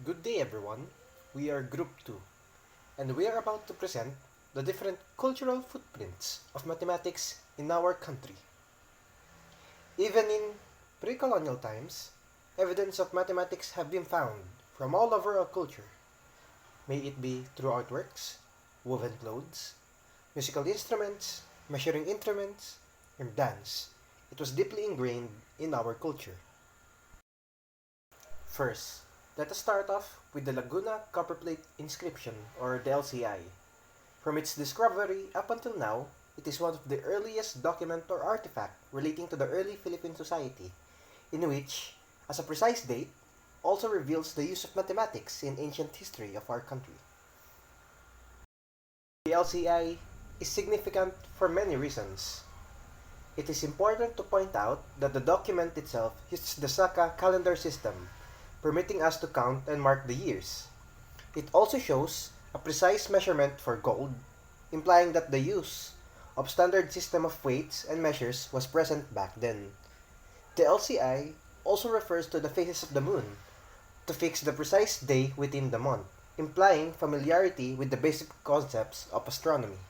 Good day, everyone. We are Group 2, and we are about to present the different cultural footprints of mathematics in our country. Even in pre colonial times, evidence of mathematics have been found from all over our culture, may it be through artworks, woven clothes, musical instruments, measuring instruments, and dance. It was deeply ingrained in our culture. First, let us start off with the Laguna Copperplate Inscription, or the LCI. From its discovery up until now, it is one of the earliest document or artifact relating to the early Philippine society, in which, as a precise date, also reveals the use of mathematics in ancient history of our country. The LCI is significant for many reasons. It is important to point out that the document itself uses the Saka calendar system, permitting us to count and mark the years. It also shows a precise measurement for gold, implying that the use of standard system of weights and measures was present back then. The LCI also refers to the phases of the moon to fix the precise day within the month, implying familiarity with the basic concepts of astronomy.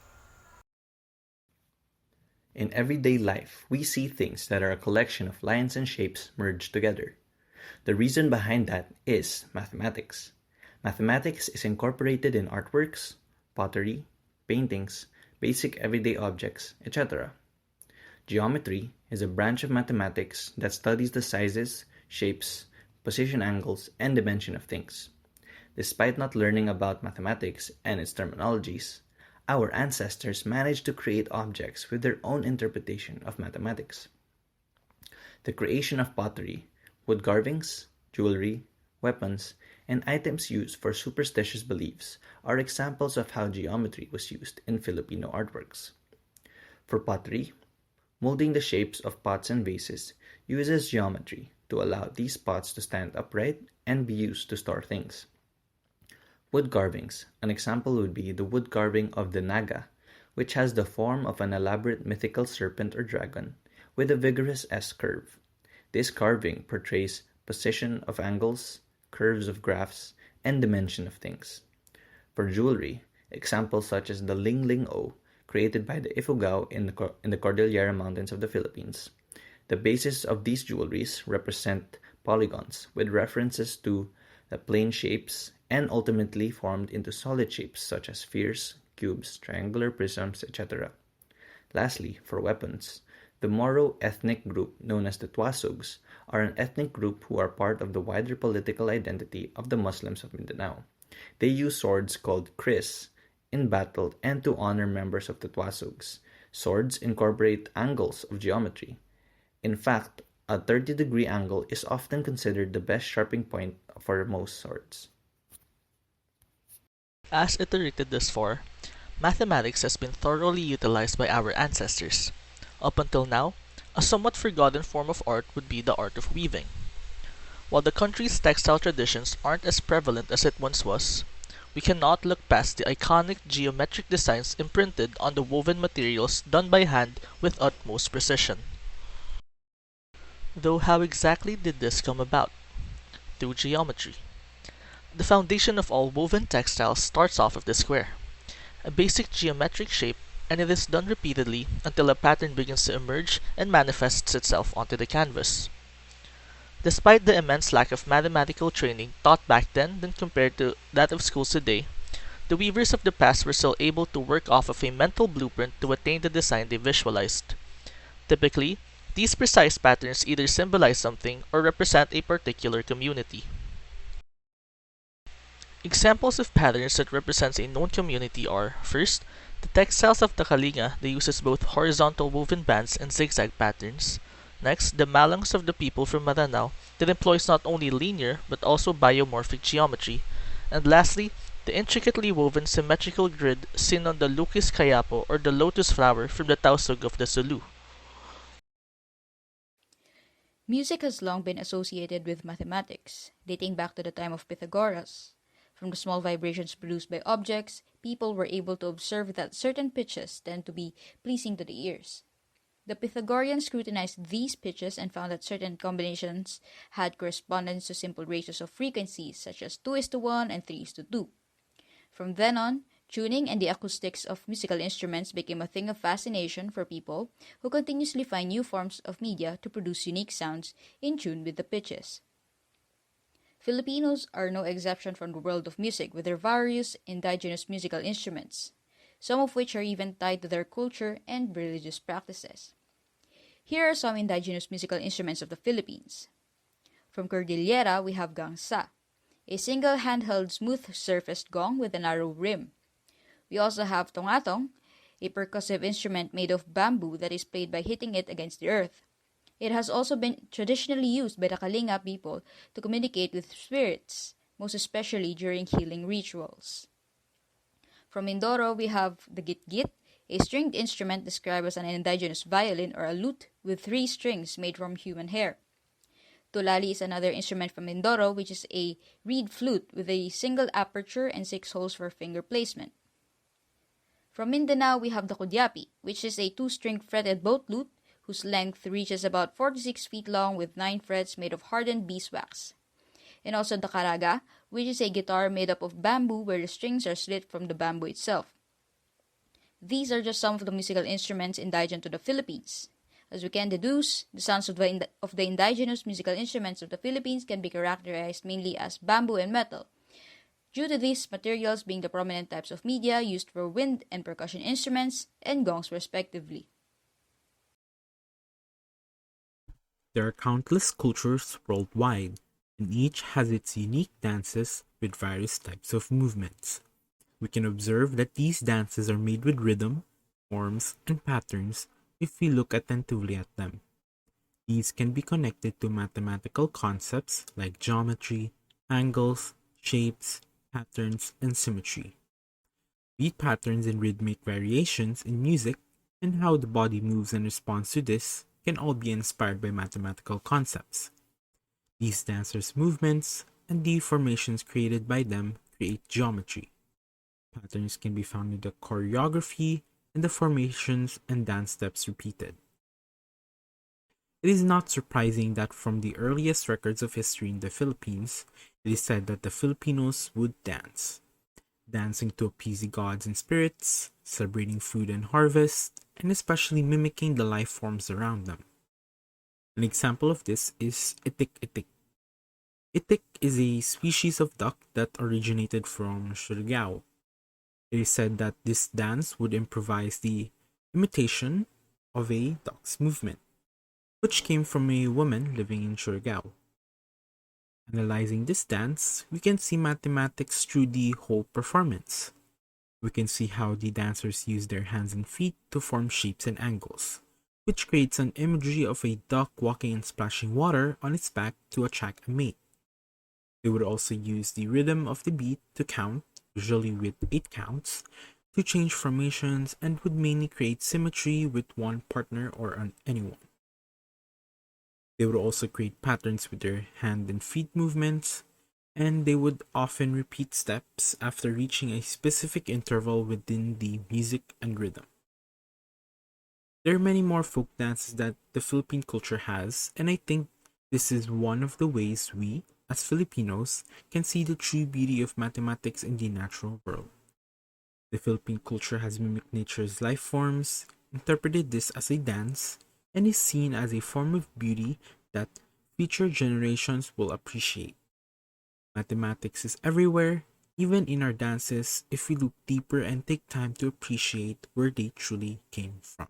In everyday life, we see things that are a collection of lines and shapes merged together. The reason behind that is mathematics. Mathematics is incorporated in artworks, pottery, paintings, basic everyday objects, etc. Geometry is a branch of mathematics that studies the sizes, shapes, position angles, and dimension of things. Despite not learning about mathematics and its terminologies, our ancestors managed to create objects with their own interpretation of mathematics. The creation of pottery, wood carvings, jewelry, weapons, and items used for superstitious beliefs are examples of how geometry was used in Filipino artworks. For pottery, molding the shapes of pots and vases uses geometry to allow these pots to stand upright and be used to store things. Wood carvings. An example would be the wood carving of the Naga, which has the form of an elaborate mythical serpent or dragon with a vigorous S curve. This carving portrays position of angles, curves of graphs, and dimension of things. For jewelry, examples such as the Ling Ling O, created by the Ifugao in the Cordillera Mountains of the Philippines. The basis of these jewelries represent polygons with references to the plane shapes and ultimately formed into solid shapes such as spheres, cubes, triangular prisms, etc. Lastly, for weapons, the Moro ethnic group known as the Tuasugs are an ethnic group who are part of the wider political identity of the Muslims of Mindanao. They use swords called kris in battle and to honor members of the Tuasugs. Swords incorporate angles of geometry. In fact, a 30-degree angle is often considered the best sharpening point for most swords. As iterated thus far, mathematics has been thoroughly utilized by our ancestors. Up until now, a somewhat forgotten form of art would be the art of weaving. While the country's textile traditions aren't as prevalent as it once was, we cannot look past the iconic geometric designs imprinted on the woven materials done by hand with utmost precision. Though how exactly did this come about? Through geometry. The foundation of all woven textiles starts off with the square, a basic geometric shape, and it is done repeatedly until a pattern begins to emerge and manifests itself onto the canvas. Despite the immense lack of mathematical training taught back then than compared to that of schools today, the weavers of the past were still able to work off of a mental blueprint to attain the design they visualized. Typically, these precise patterns either symbolize something or represent a particular community. Examples of patterns that represents a known community are, first, the textiles of the Kalinga that uses both horizontal woven bands and zigzag patterns. Next, the malangs of the people from Maranao that employs not only linear but also biomorphic geometry. And lastly, the intricately woven symmetrical grid seen on the Lukis Kayapo or the lotus flower from the Tausug of the Sulu. Music has long been associated with mathematics, dating back to the time of Pythagoras. From the small vibrations produced by objects, people were able to observe that certain pitches tend to be pleasing to the ears. The Pythagoreans scrutinized these pitches and found that certain combinations had correspondence to simple ratios of frequencies, such as 2:1 and 3:2. From then on, tuning and the acoustics of musical instruments became a thing of fascination for people who continuously find new forms of media to produce unique sounds in tune with the pitches. Filipinos are no exception from the world of music with their various indigenous musical instruments, some of which are even tied to their culture and religious practices. Here are some indigenous musical instruments of the Philippines. From Cordillera, we have gangsa, a single handheld smooth-surfaced gong with a narrow rim. We also have tongatong, a percussive instrument made of bamboo that is played by hitting it against the earth. It has also been traditionally used by the Kalinga people to communicate with spirits, most especially during healing rituals. From Mindoro, we have the git-git, a stringed instrument described as an indigenous violin or a lute with 3 strings made from human hair. Tulali is another instrument from Mindoro, which is a reed flute with a single aperture and 6 holes for finger placement. From Mindanao, we have the kudyapi, which is a 2-string fretted boat lute whose length reaches about 4 to 6 feet long with 9 frets made of hardened beeswax. And also the karaga, which is a guitar made up of bamboo where the strings are slit from the bamboo itself. These are just some of the musical instruments indigenous to the Philippines. As we can deduce, the sounds of the indigenous musical instruments of the Philippines can be characterized mainly as bamboo and metal, due to these materials being the prominent types of media used for wind and percussion instruments and gongs respectively. There are countless cultures worldwide, and each has its unique dances with various types of movements. We can observe that these dances are made with rhythm, forms, and patterns if we look attentively at them. These can be connected to mathematical concepts like geometry, angles, shapes, patterns, and symmetry. Beat patterns and rhythmic variations in music and how the body moves in response to this can all be inspired by mathematical concepts. These dancers' movements and the formations created by them create geometry. Patterns can be found in the choreography and the formations and dance steps repeated. It is not surprising that from the earliest records of history in the Philippines, it is said that the Filipinos would dance, dancing to appease the gods and spirits, celebrating food and harvest, and especially mimicking the life forms around them. An example of this is itik-itik. Itik is a species of duck that originated from Surigao. It is said that this dance would improvise the imitation of a duck's movement, which came from a woman living in Surigao. Analyzing this dance, we can see mathematics through the whole performance. We can see how the dancers use their hands and feet to form shapes and angles, which creates an imagery of a duck walking and splashing water on its back to attract a mate. They would also use the rhythm of the beat to count, usually with 8 counts, to change formations and would mainly create symmetry with one partner or anyone. They would also create patterns with their hand and feet movements, and they would often repeat steps after reaching a specific interval within the music and rhythm. There are many more folk dances that the Philippine culture has, and I think this is one of the ways we, as Filipinos, can see the true beauty of mathematics in the natural world. The Philippine culture has mimicked nature's life forms, interpreted this as a dance, and is seen as a form of beauty that future generations will appreciate. Mathematics is everywhere, even in our dances, if we look deeper and take time to appreciate where they truly came from.